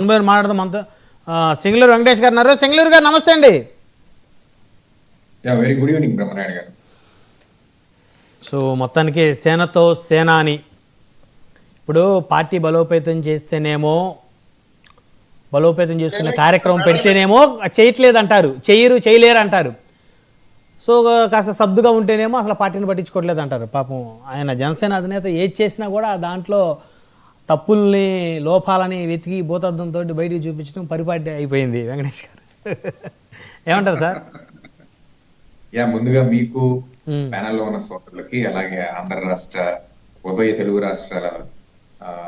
మాట్లాడదాం అంతా. సింగళూరు వెంకటేష్ గారు ఉన్నారు. సింగళూరు గారు నమస్తే అండి. వెరీ గుడ్ ఈవినింగ్ బ్రహ్మనాయుడు గారు. సో మొత్తానికి సేనతో సేనాని ఇప్పుడు పార్టీ బలోపేతం చేస్తేనేమో, బలోపేతం చేసుకునే కార్యక్రమం పెడితేనేమో చేయట్లేదు అంటారు, చేయలేరు అంటారు. సో కాస్త స్తబ్దుగా ఉంటేనేమో అసలు పార్టీని పట్టించుకోవట్లేదు అంటారు. పాపం ఆయన జనసేన అధినేత ఏది చేసినా కూడా దాంట్లో తప్పుల్ని లోపాలని వెతికి భూతద్దంతో బయటికి చూపించడం పరిపాటి అయిపోయింది. వెంకటేష్ గారు ఏమంటారు సార్? ముందుగా మీకు ప్యానెల్లో ఉన్న సోదరులకి, అలాగే ఆంధ్ర రాష్ట్ర ఉభయ తెలుగు రాష్ట్రాల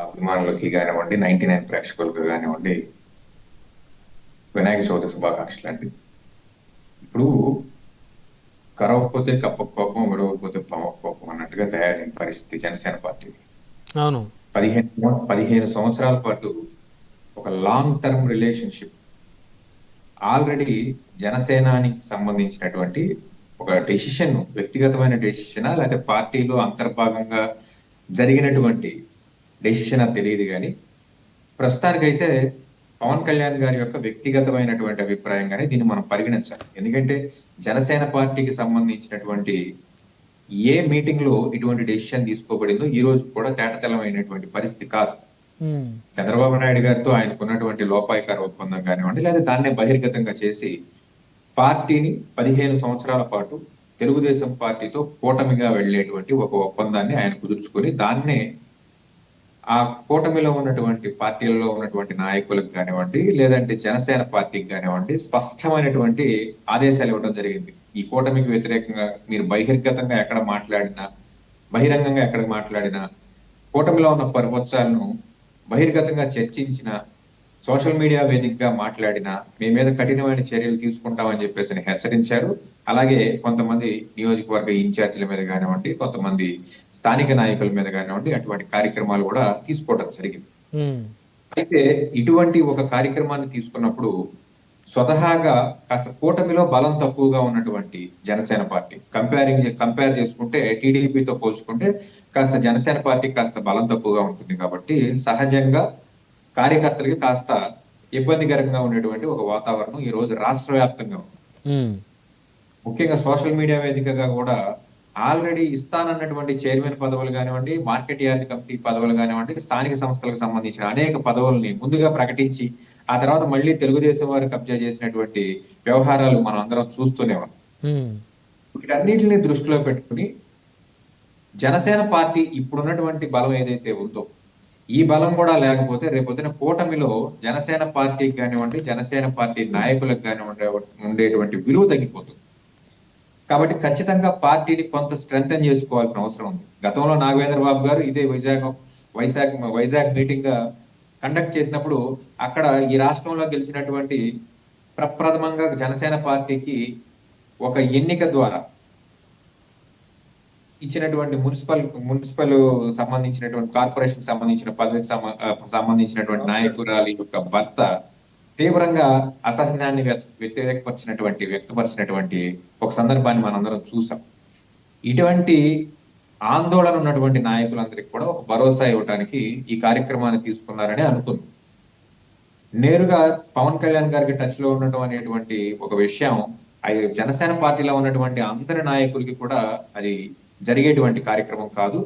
అభిమానులకి కానివ్వండి, 99 ప్రేక్షకులకు కానివ్వండి, వినాయక చవితి శుభాకాంక్షలు అండి. ఇప్పుడు కరవకపోతే కప్పకోపం, విడవకపోతే పవకోపం అన్నట్టుగా తయారైన పరిస్థితి జనసేన పార్టీ. అవును, 15 సంవత్సరాల పాటు ఒక లాంగ్ టర్మ్ రిలేషన్షిప్ ఆల్రెడీ జనసేనానికి సంబంధించినటువంటి ఒక డెసిషన్, వ్యక్తిగతమైన డెసిషనా లేకపోతే పార్టీలో అంతర్భాగంగా జరిగినటువంటి డెసిషన్ తెలియదు. కానీ ప్రస్తుతానికైతే పవన్ కళ్యాణ్ గారి యొక్క వ్యక్తిగతమైనటువంటి అభిప్రాయంగానే దీన్ని మనం పరిగణించాలి. ఎందుకంటే జనసేన పార్టీకి సంబంధించినటువంటి ఏ మీటింగ్ లో ఇటువంటి డెసిషన్ తీసుకోబడిందో ఈ రోజు కూడా తేటతెల్లమైనటువంటి పరిస్థితి కాదు. చంద్రబాబు నాయుడు గారితో ఆయనకున్నటువంటి లోపాయికార ఒప్పందం కానివ్వండి, లేదా దాన్నే బహిర్గతంగా చేసి పార్టీని 15 సంవత్సరాల పాటు తెలుగుదేశం పార్టీతో కూటమిగా వెళ్లేటువంటి ఒక ఒప్పందాన్ని ఆయన కుదుర్చుకొని దాన్నే ఆ కూటమిలో ఉన్నటువంటి పార్టీలలో ఉన్నటువంటి నాయకులకు కానివ్వండి, లేదంటే జనసేన పార్టీకి కానివ్వండి స్పష్టమైనటువంటి ఆదేశాలు ఇవ్వడం జరిగింది. ఈ కూటమికి వ్యతిరేకంగా మీరు బహిర్గతంగా ఎక్కడ మాట్లాడినా, బహిరంగంగా ఎక్కడ మాట్లాడినా, కూటమిలో ఉన్న పర్వత్సాలను బహిర్గతంగా చర్చించిన, సోషల్ మీడియా వేదికగా మాట్లాడినా మీ మీద కఠినమైన చర్యలు తీసుకుంటామని చెప్పేసి హెచ్చరించారు. అలాగే కొంతమంది నియోజకవర్గ ఇన్ఛార్జీల మీద కానివ్వండి, కొంతమంది స్థానిక నాయకుల మీద కానివ్వండి అటువంటి కార్యక్రమాలు కూడా తీసుకోవడం జరిగింది. అయితే ఇటువంటి ఒక కార్యక్రమాన్ని తీసుకున్నప్పుడు స్వతహాగా కాస్త కూటమిలో బలం తక్కువగా ఉన్నటువంటి జనసేన పార్టీ కంపేర్ చేసుకుంటే టీడీపీతో పోల్చుకుంటే కాస్త జనసేన పార్టీ కాస్త బలం తక్కువగా ఉంటుంది. కాబట్టి సహజంగా కార్యకర్తలకి కాస్త ఇబ్బందికరంగా ఉండేటువంటి ఒక వాతావరణం ఈ రోజు రాష్ట్ర వ్యాప్తంగా ఉంది. ముఖ్యంగా సోషల్ మీడియా వేదికగా కూడా ఆల్రెడీ ఇస్తానన్నటువంటి చైర్మన్ పదవులు కానివ్వండి, మార్కెట్ యార్డ్ కమిటీ పదవులు కానివ్వండి, స్థానిక సంస్థలకు సంబంధించిన అనేక పదవుల్ని ముందుగా ప్రకటించి ఆ తర్వాత మళ్ళీ తెలుగుదేశం వారు కబ్జా చేసినటువంటి వ్యవహారాలు మనం అందరం చూస్తూనే ఉన్నాం. వీటన్నిటిని దృష్టిలో పెట్టుకుని జనసేన పార్టీ ఇప్పుడున్నటువంటి బలం ఏదైతే ఉందో ఈ బలం కూడా లేకపోతే రేపొద్దున కూటమిలో జనసేన పార్టీకి కానివ్వండి, జనసేన పార్టీ నాయకులకు కానివ్వండి ఉండేటువంటి విలువ తగ్గిపోతుంది. కాబట్టి ఖచ్చితంగా పార్టీని కొంత స్ట్రెంథెన్ చేసుకోవాల్సిన అవసరం ఉంది. గతంలో నాగేంద్ర బాబు గారు ఇదే వైజాగ్ మీటింగ్ గా కండక్ట్ చేసినప్పుడు అక్కడ ఈ రాష్ట్రంలో గెలిచినటువంటి ప్రప్రథమంగా జనసేన పార్టీకి ఒక ఎన్నిక ద్వారా ఇచ్చినటువంటి మున్సిపల్ సంబంధించినటువంటి కార్పొరేషన్ సంబంధించిన పదవికి సంబంధించినటువంటి నాయకురాలి యొక్క భర్త తీవ్రంగా అసహనాన్ని వ్యక్తపరిచినటువంటి ఒక సందర్భాన్ని మనందరం చూసాం. ఇటువంటి ఆందోళన ఉన్నటువంటి నాయకులందరికీ కూడా ఒక భరోసా ఇవ్వడానికి ఈ కార్యక్రమాన్ని తీసుకున్నారని అనుకుంది. నేరుగా పవన్ కళ్యాణ్ గారికి టచ్ లో ఉండటం అనేటువంటి ఒక విషయం జనసేన పార్టీలో ఉన్నటువంటి అందరి నాయకులకి కూడా అది జరిగేటువంటి కార్యక్రమం కాదు.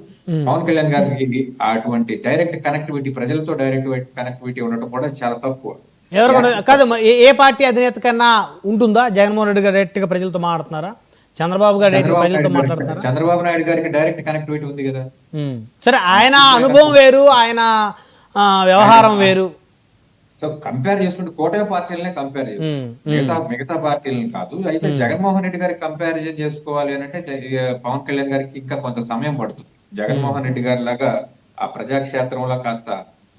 పవన్ కళ్యాణ్ గారికి అటువంటి డైరెక్ట్ కనెక్టివిటీ, ప్రజలతో డైరెక్ట్ కనెక్టివిటీ ఉండటం కూడా చాలా తక్కువ. ఎవరు కాదు, ఏ పార్టీ అధినేత కన్నా ఉంటుందా? జగన్మోహన్ రెడ్డి గారు డైరెక్ట్ గా ప్రజలతో మాట్లాడుతున్నారా? చంద్రబాబు గారు ప్రజలతో మాట్లాడుతున్నారా? చంద్రబాబు నాయుడు గారికి డైరెక్ట్ కనెక్టివిటీ ఉంది కదా. సరే, ఆయన అనుభవం వేరు, ఆయన వ్యవహారం వేరు. సో కంపేర్ చేసుకుంటే కూటమి పార్టీలనే కంపేర్ చేసుకుంటే మిగతా పార్టీలను కాదు. అయితే జగన్మోహన్ రెడ్డి గారికి కంపారిజన్ చేసుకోవాలి అని అంటే పవన్ కళ్యాణ్ గారికి ఇంకా కొంత సమయం పడుతుంది. జగన్మోహన్ రెడ్డి గారి లాగా ఆ ప్రజాక్షేత్రంలో కాస్త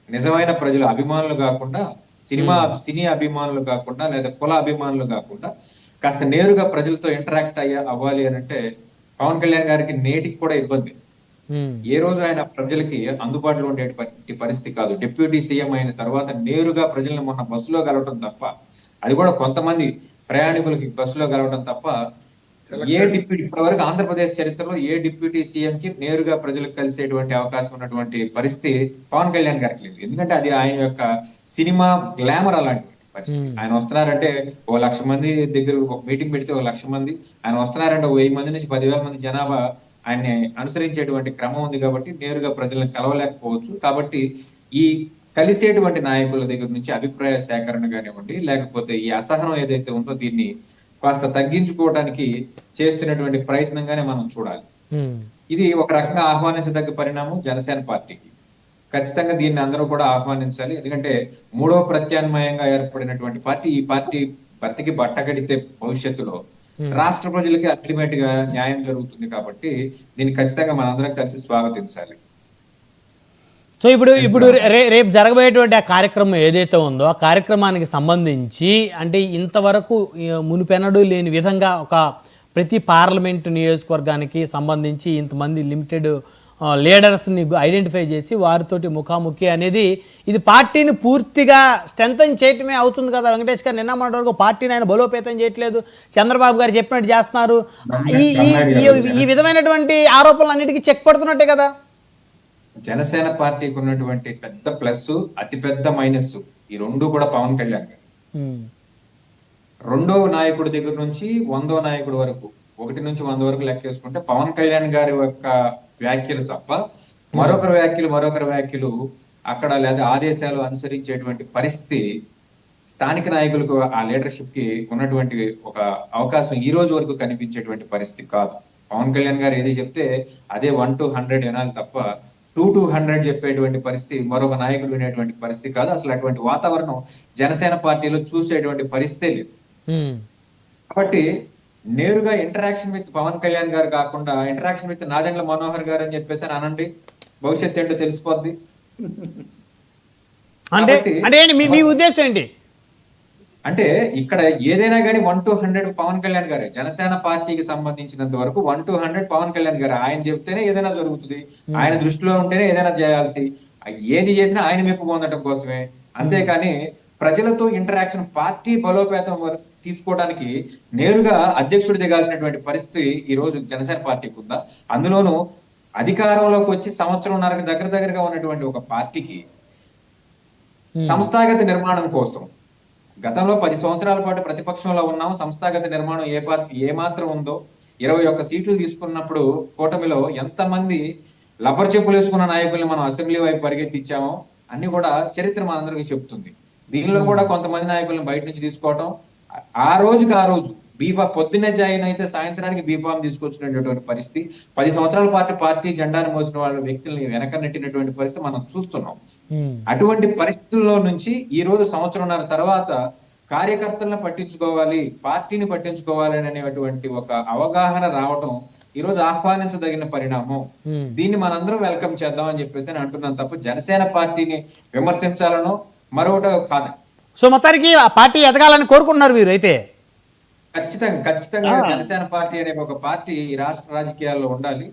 నిజమైన ప్రజల అభిమానులు కాకుండా, సినీ అభిమానులు కాకుండా, లేదా కుల అభిమానులు కాకుండా కాస్త నేరుగా ప్రజలతో ఇంటరాక్ట్ అవ్వాలి అని అంటే పవన్ కళ్యాణ్ గారికి నేటికి కూడా ఇబ్బంది. ఏ రోజు ఆయన ప్రజలకి అందుబాటులో ఉండే పరిస్థితి కాదు. డిప్యూటీ సీఎం అయిన తర్వాత నేరుగా ప్రజల్ని మొన్న బస్సులో కలవటం తప్ప, అది కూడా కొంతమంది ప్రయాణికులకి బస్సులో కలవటం తప్ప ఇప్పటివరకు ఆంధ్రప్రదేశ్ చరిత్రలో ఏ డిప్యూటీ సీఎం కి నేరుగా ప్రజలకు కలిసేటువంటి అవకాశం ఉన్నటువంటి పరిస్థితి పవన్ కళ్యాణ్ గారికి లేదు. ఎందుకంటే అది ఆయన యొక్క సినిమా గ్లామర్ అలాంటి పరిస్థితి. ఆయన వస్తున్నారంటే 1,00,000 మంది దగ్గర ఒక మీటింగ్ పెడితే 1,00,000 మంది, ఆయన వస్తున్నారంటే 1000 మంది నుంచి 10,000 మంది జనాభా ఆయన్ని అనుసరించేటువంటి క్రమం ఉంది కాబట్టి నేరుగా ప్రజలను కలవలేకపోవచ్చు. కాబట్టి ఈ కలిసేటువంటి నాయకుల దగ్గర నుంచి అభిప్రాయ సేకరణ కానివ్వండి, లేకపోతే ఈ అసహనం ఏదైతే ఉందో దీన్ని కాస్త తగ్గించుకోవడానికి చేస్తున్నటువంటి ప్రయత్నంగానే మనం చూడాలి. ఇది ఒక రకంగా ఆహ్వానించదగ్గ పరిణామం జనసేన పార్టీకి. ఖచ్చితంగా దీన్ని అందరూ కూడా ఆహ్వానించాలి. ఎందుకంటే మూడవ ప్రత్యామ్నాయంగా ఏర్పడినటువంటి పార్టీ, ఈ పార్టీ బతికి బట్టగడితే భవిష్యత్తులో రాష్ట్ర ప్రజలకి అల్టిమేట్ గా న్యాయం జరుగుతుంది కాబట్టి దీన్ని ఖచ్చితంగా మనందరం కలిసి స్వాగతించాలి. సో ఇప్పుడు రేపు జరగబోయేటువంటి ఆ కార్యక్రమం ఏదైతే ఉందో ఆ కార్యక్రమానికి సంబంధించి అంటే ఇంతవరకు మునిపెన్నడూ లేని విధంగా ఒక ప్రతి పార్లమెంటు నియోజకవర్గానికి సంబంధించి ఇంతమంది లిమిటెడ్ లీడర్స్ని ఐడెంటిఫై చేసి వారితోటి ముఖాముఖి అనేది ఇది పార్టీని పూర్తిగా స్ట్రెంథన్ చేయటమే అవుతుంది కదా. వెంకటేష్ గారు నిన్న మొన్నటి వరకు పార్టీని ఆయన బలోపేతం చేయట్లేదు, చంద్రబాబు గారు చెప్పినట్టు చేస్తున్నారు. ఈ విధమైనటువంటి ఆరోపణలు అన్నిటికీ చెక్ పడుతున్నట్టే కదా. జనసేన పార్టీకి ఉన్నటువంటి పెద్ద ప్లస్, అతిపెద్ద మైనస్ ఈ రెండు కూడా పవన్ కళ్యాణ్ గారు. రెండో నాయకుడి దగ్గర నుంచి 100వ నాయకుడి వరకు, 1 నుంచి 100 వరకు లెక్కేసుకుంటే పవన్ కళ్యాణ్ గారి యొక్క వ్యాఖ్యలు తప్ప మరొకరి వ్యాఖ్యలు అక్కడ లేదా ఆదేశాలు అనుసరించేటువంటి పరిస్థితి స్థానిక నాయకులకు ఆ లీడర్షిప్ కి ఉన్నటువంటి ఒక అవకాశం ఈ రోజు వరకు కనిపించేటువంటి పరిస్థితి కాదు. పవన్ కళ్యాణ్ గారు ఏది చెప్తే అదే 1 to 100 వినాలి తప్ప 2 to 100 చెప్పేటువంటి పరిస్థితి మరొక నాయకుడు వినేటువంటి పరిస్థితి కాదు. అసలు అటువంటి వాతావరణం జనసేన పార్టీలో చూసేటువంటి పరిస్థితే లేదు. కాబట్టి నేరుగా ఇంటరాక్షన్ విత్ పవన్ కళ్యాణ్ గారు కాకుండా ఇంటరాక్షన్ విత్ నాదెండ్ల మనోహర్ గారు అని చెప్పేసి అనండి, భవిష్యత్తు ఏంటో తెలిసిపోద్ది. అంటే మీ ఉద్దేశం ఏంటి? అంటే ఇక్కడ ఏదైనా కానీ 1 to 100 పవన్ కళ్యాణ్ గారే. జనసేన పార్టీకి సంబంధించినంత వరకు 1 to 100 పవన్ కళ్యాణ్ గారు. ఆయన చెప్తేనే ఏదైనా జరుగుతుంది, ఆయన దృష్టిలో ఉంటేనే ఏదైనా చేయాల్సి, ఏది చేసినా ఆయన మెప్పు పొందడం కోసమే. అంతేకాని ప్రజలతో ఇంటరాక్షన్, పార్టీ బలోపేతం తీసుకోవడానికి నేరుగా అధ్యక్షుడు దిగాల్సినటువంటి పరిస్థితి ఈ రోజు జనసేన పార్టీకి ఉందా? అందులోనూ అధికారంలోకి వచ్చి సంవత్సరంన్నరకు దగ్గరగా ఉన్నటువంటి ఒక పార్టీకి సంస్థాగత నిర్మాణం కోసం గతంలో 10 సంవత్సరాల పాటు ప్రతిపక్షంలో ఉన్నాం. సంస్థాగత నిర్మాణం ఏ మాత్రం ఉందో 21 సీట్లు తీసుకున్నప్పుడు కూటమిలో ఎంతమంది లబ్బర్ చెప్పులు వేసుకున్న నాయకుల్ని మనం అసెంబ్లీ వైపు పరిగెత్తించామో అన్ని కూడా చరిత్ర మనందరికీ చెప్తుంది. దీనిలో కూడా కొంతమంది నాయకులను బయట నుంచి తీసుకోవటం, ఆ రోజు బీఫామ్ పొద్దున్నే జాయిన్ అయితే సాయంత్రానికి బీఫామ్ తీసుకొచ్చినటువంటి పరిస్థితి, 10 సంవత్సరాల పాటు పార్టీ జెండాను మోసిన వాళ్ళ వ్యక్తుల్ని వెనక నెట్టినటువంటి పరిస్థితి మనం చూస్తున్నాం. అటువంటి పరిస్థితుల్లో నుంచి ఈ రోజు సంవత్సరంన్నర తర్వాత కార్యకర్తలను పట్టించుకోవాలి, పార్టీని పట్టించుకోవాలి అనేటువంటి ఒక అవగాహన రావటం ఈ రోజు ఆహ్వానించదగిన పరిణామం. దీన్ని మనందరం వెల్కమ్ చేద్దాం అని చెప్పేసి నేను అంటున్నాను తప్ప జనసేన పార్టీని విమర్శించాలనో మరొకటి కాదు. సో మొత్తానికి ఆ పార్టీ ఎదగాలని కోరుకుంటున్నారు మీరు అయితే? ఖచ్చితంగా జనసేన పార్టీ అనే ఒక పార్టీ ఈ రాష్ట్ర రాజకీయాల్లో ఉండాలి.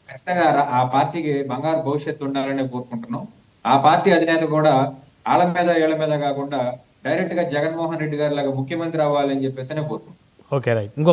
ఖచ్చితంగా ఆ పార్టీకి బంగారు భవిష్యత్తు ఉండాలని కోరుకుంటున్నాం. ఆ పార్టీ అధినేత కూడా ఆళ్ళ మీద ఏళ్ల మీద కాకుండా డైరెక్ట్ గా జగన్మోహన్ రెడ్డి గారి లాగా ముఖ్యమంత్రి అవ్వాలని చెప్పేసి కోరుకుంటున్నాం. Okay right. ఇంకొక